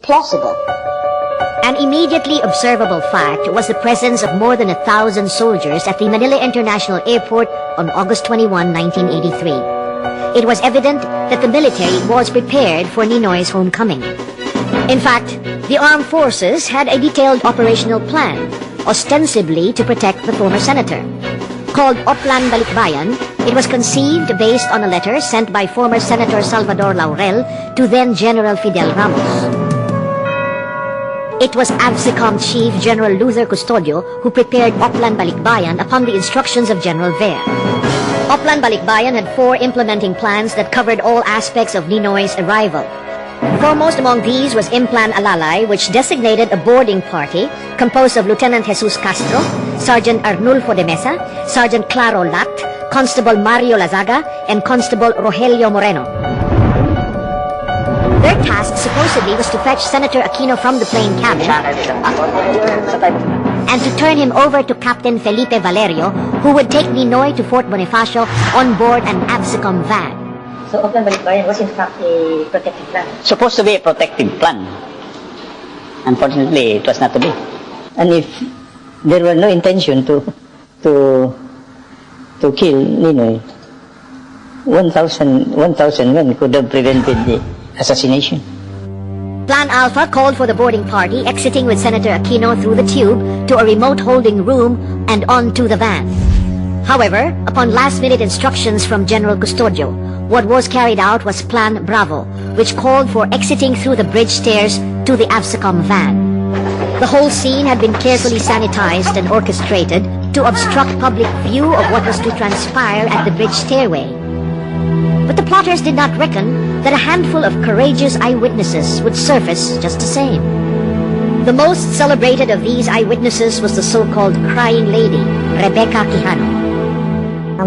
plausible. An immediately observable fact was the presence of more than 1,000 soldiers at the Manila International Airport on August 21, 1983. It was evident that the military was prepared for Ninoy's homecoming. In fact, the armed forces had a detailed operational plan, ostensibly to protect the former senator. Called Oplan Balikbayan, it was conceived based on a letter sent by former Senator Salvador Laurel to then General Fidel Ramos. It was ABSICOM Chief General Luther Custodio who prepared Oplan Balikbayan upon the instructions of General Ver. Oplan Balikbayan had 4 implementing plans that covered all aspects of Ninoy's arrival. Foremost among these was Implan Alalay, which designated a boarding party composed of Lieutenant Jesus Castro, Sergeant Arnulfo de Mesa, Sergeant Claro Lat, Constable Mario Lazaga, and Constable Rogelio Moreno. Their task supposedly was to fetch Senator Aquino from the plane cabin and to turn him over to Captain Felipe Valerio, who would take Ninoy to Fort Bonifacio on board an ABSICOM van. So Oplan Balikbayan was in fact a protective plan? Supposed to be a protective plan. Unfortunately, it was not to be. And if there were no intention to kill Ninoy, 1,000 men could have prevented the assassination. Plan Alpha called for the boarding party exiting with Senator Aquino through the tube to a remote holding room and onto the van. However, upon last-minute instructions from General Custodio, what was carried out was Plan Bravo, which called for exiting through the bridge stairs to the ABSICOM van. The whole scene had been carefully sanitized and orchestrated to obstruct public view of what was to transpire at the bridge stairway. But the plotters did not reckon that a handful of courageous eyewitnesses would surface just the same. The most celebrated of these eyewitnesses was the so-called crying lady, Rebecca Quijano.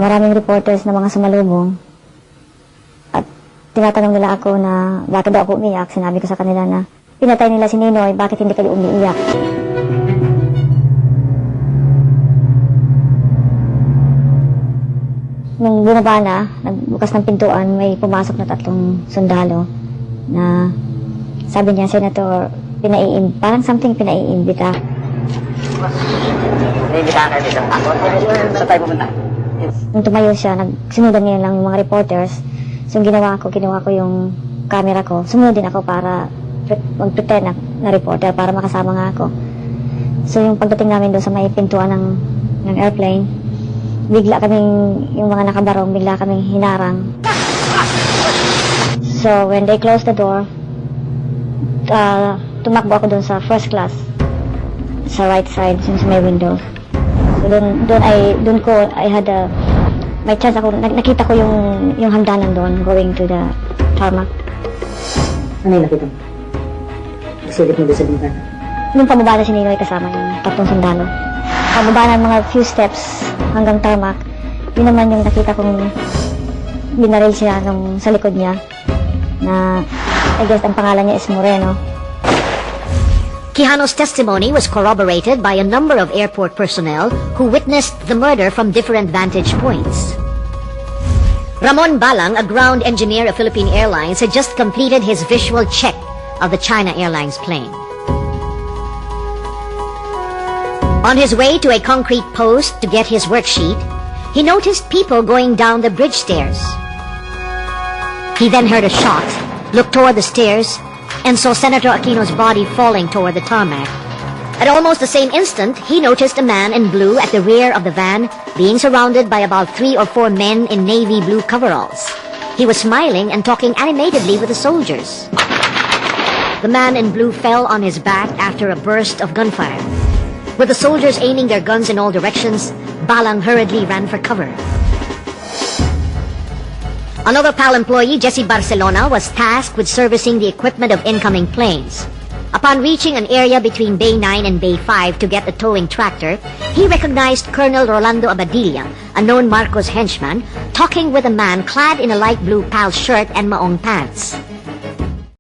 Maraming reporters na mga sumalubong at tinatanong nila ako na bakit daw ako umiyak. Sinabi ko sa kanila na pinatay nila si Ninoy, bakit hindi kayo umiiyak? Nung bumaba na, nagbukas ng pintuan, may pumasok na 3 sundalo na sabi niya, Senator, parang something pinaiimbita. Naimbitahan kayo dito. Saan tayo pumunta? Nung tumayo siya, sinudan niya lang yung mga reporters. So ginawa ko yung camera ko. Sumunod din ako para mag-pretend na reporter para makasama nga ako. So yung pagdating namin doon sa may pintuan ng airplane, bigla yung mga nakabarong, bigla kaming hinarang. So when they closed the door, tumakbo ako doon sa first class, sa right side, sa may window. So may chance ako, nakita ko yung hagdanan doon going to the tarmac. Ano yung nakita mo? Nagsilip mo doon sa bintana? Nung pamaba na si Ninoy kasama yung 3 sundalo. Pamaba na mga few steps hanggang tarmac, yun naman yung nakita kong binaril siya sa likod niya na I guess ang pangalan niya is Moreno. Quijano's testimony was corroborated by a number of airport personnel who witnessed the murder from different vantage points. Ramon Balang, a ground engineer of Philippine Airlines, had just completed his visual check of the China Airlines plane. On his way to a concrete post to get his worksheet, he noticed people going down the bridge stairs. He then heard a shot, looked toward the stairs, and saw Senator Aquino's body falling toward the tarmac. At almost the same instant, he noticed a man in blue at the rear of the van being surrounded by about 3 or 4 men in navy blue coveralls. He was smiling and talking animatedly with the soldiers. The man in blue fell on his back after a burst of gunfire. With the soldiers aiming their guns in all directions, Balang hurriedly ran for cover. Another PAL employee, Jesse Barcelona, was tasked with servicing the equipment of incoming planes. Upon reaching an area between Bay 9 and Bay 5 to get a towing tractor, he recognized Colonel Rolando Abadilla, a known Marcos henchman, talking with a man clad in a light blue PAL shirt and maong pants.